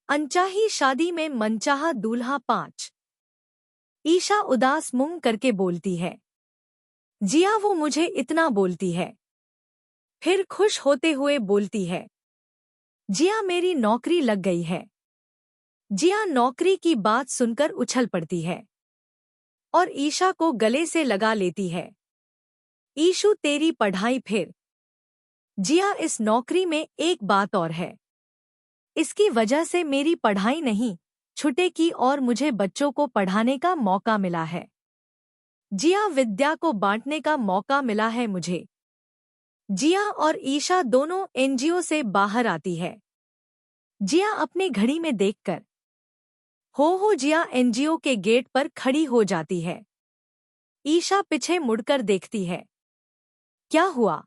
अनचाही शादी में मनचाहा दूल्हा 5। ईशा उदास मुंह करके बोलती है। जिया वो मुझे इतना बोलती है। फिर खुश होते हुए बोलती है। जिया मेरी नौकरी लग गई है। जिया नौकरी की बात सुनकर उछल पड़ती है और ईशा को गले से लगा लेती है। ईशु तेरी पढ़ाई फिर। जिया इस नौकरी में एक बात और है। इसकी वजह से मेरी पढ़ाई नहीं छूटेगी और मुझे बच्चों को पढ़ाने का मौका मिला है। जिया विद्या को बांटने का मौका मिला है मुझे। जिया और ईशा दोनों एनजीओ से बाहर आती है। जिया अपनी घड़ी में देखकर हो जिया एनजीओ के गेट पर खड़ी हो जाती है। ईशा पीछे मुड़कर देखती है। क्या हुआ?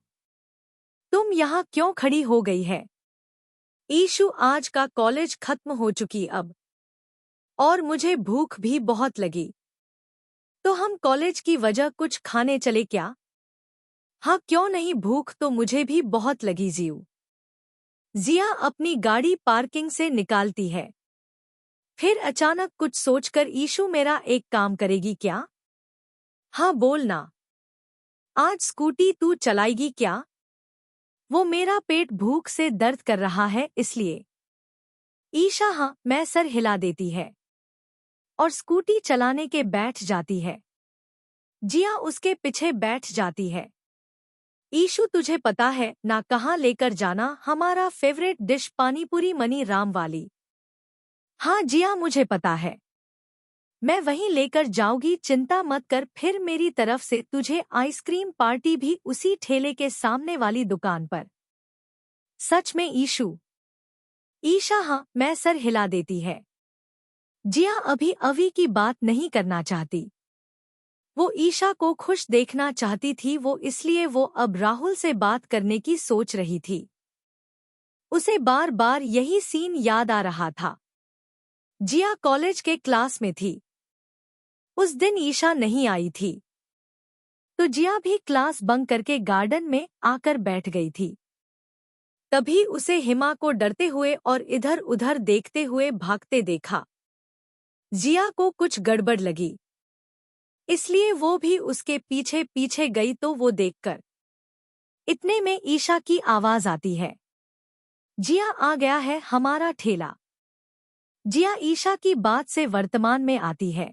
तुम यहाँ क्यों खड़ी हो गई है? ईशु आज का कॉलेज खत्म हो चुकी अब, और मुझे भूख भी बहुत लगी। तो हम कॉलेज की वजह कुछ खाने चले क्या? हाँ क्यों नहीं, भूख तो मुझे भी बहुत लगी जीव। जिया अपनी गाड़ी पार्किंग से निकालती है। फिर अचानक कुछ सोचकर ईशु मेरा एक काम करेगी क्या? हाँ बोलना। आज स्कूटी तू चलाएगी क्या? वो मेरा पेट भूख से दर्द कर रहा है इसलिए। ईशा हाँ मैं सर हिला देती है और स्कूटी चलाने के बैठ जाती है। जिया उसके पीछे बैठ जाती है। ईशु तुझे पता है ना कहाँ लेकर जाना हमारा favourite dish panipuri money Ram वाली। हाँ जिया मुझे पता है, मैं वहीं लेकर जाऊंगी, चिंता मत कर। फिर मेरी तरफ से तुझे आइसक्रीम पार्टी भी उसी ठेले के सामने वाली दुकान पर। सच में ईशु? ईशा हाँ मैं सर हिला देती है। जिया अभी अवी की बात नहीं करना चाहती। वो ईशा को खुश देखना चाहती थी, वो इसलिए वो अब राहुल से बात करने की सोच रही थी। उसे बार बार यही सीन याद आ रहा था। जिया कॉलेज के क्लास में थी। उस दिन ईशा नहीं आई थी तो जिया भी क्लास बंक करके गार्डन में आकर बैठ गई थी। तभी उसे हिमा को डरते हुए और इधर उधर देखते हुए भागते देखा। जिया को कुछ गड़बड़ लगी, इसलिए वो भी उसके पीछे पीछे गई तो वो देखकर इतने में ईशा की आवाज आती है। जिया आ गया है हमारा ठेला। जिया ईशा की बात से वर्तमान में आती है।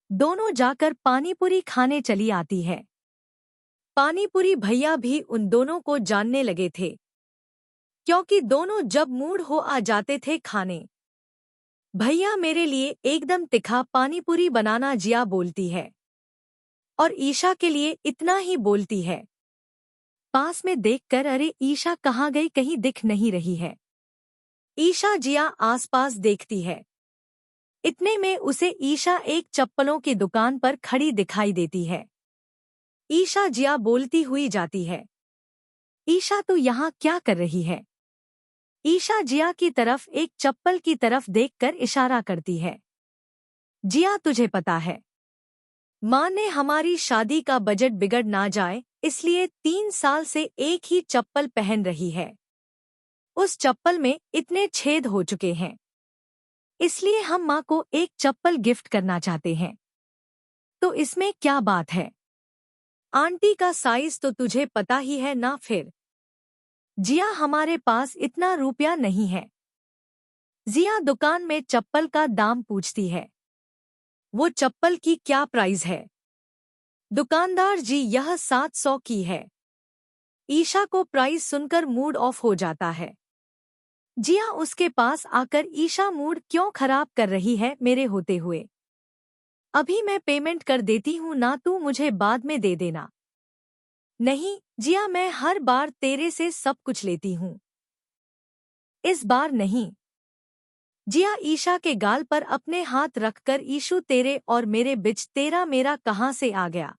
दोनों जाकर पानीपुरी खाने चली आती है। पानीपुरी भैया भी उन दोनों को जानने लगे थे, क्योंकि दोनों जब मूड हो आ जाते थे खाने। भैया मेरे लिए एकदम तिखा पानीपुरी बनाना, जिया बोलती है, और ईशा के लिए इतना ही बोलती है। पास में देखकर अरे ईशा कहाँ गई, कहीं दिख नहीं रही है। ईशा जिया आसपास देखती है। इतने में उसे ईशा एक चप्पलों की दुकान पर खड़ी दिखाई देती है। ईशा जिया बोलती हुई जाती है। ईशा तू यहाँ क्या कर रही है? ईशा जिया की तरफ एक चप्पल की तरफ देखकर इशारा करती है। जिया तुझे पता है, माँ ने हमारी शादी का बजट बिगड़ ना जाए इसलिए 3 साल से एक ही चप्पल पहन रही है। उस चप्पल में इतने छेद हो चुके हैं, इसलिए हम माँ को एक चप्पल गिफ्ट करना चाहते हैं। तो इसमें क्या बात है? आंटी का साइज तो तुझे पता ही है ना। फिर जिया हमारे पास इतना रुपया नहीं है। जिया दुकान में चप्पल का दाम पूछती है। वो चप्पल की क्या प्राइस है? दुकानदार जी यह 700 की है। ईशा को प्राइस सुनकर मूड ऑफ हो जाता है। जिया उसके पास आकर ईशा मूड क्यों खराब कर रही है मेरे होते हुए? अभी मैं पेमेंट कर देती हूँ ना, तू मुझे बाद में दे देना। नहीं जिया मैं हर बार तेरे से सब कुछ लेती हूँ, इस बार नहीं। जिया ईशा के गाल पर अपने हाथ रखकर ईशु तेरे और मेरे बीच तेरा मेरा कहाँ से आ गया?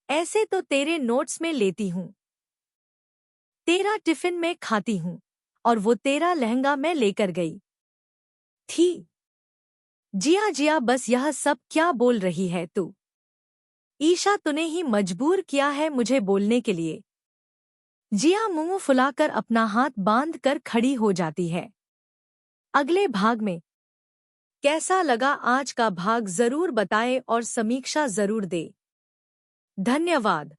ऐसे तो तेरे नोट्स में लेती हूँ, तेरा टिफिन में खाती हूँ, और वो तेरा लहंगा मैं लेकर गई थी। जिया जिया बस यह सब क्या बोल रही है तू? ईशा तूने ही मजबूर किया है मुझे बोलने के लिए। जिया मुंह फुलाकर अपना हाथ बांध कर खड़ी हो जाती है। अगले भाग में कैसा लगा आज का भाग जरूर बताएं और समीक्षा जरूर दें। धन्यवाद।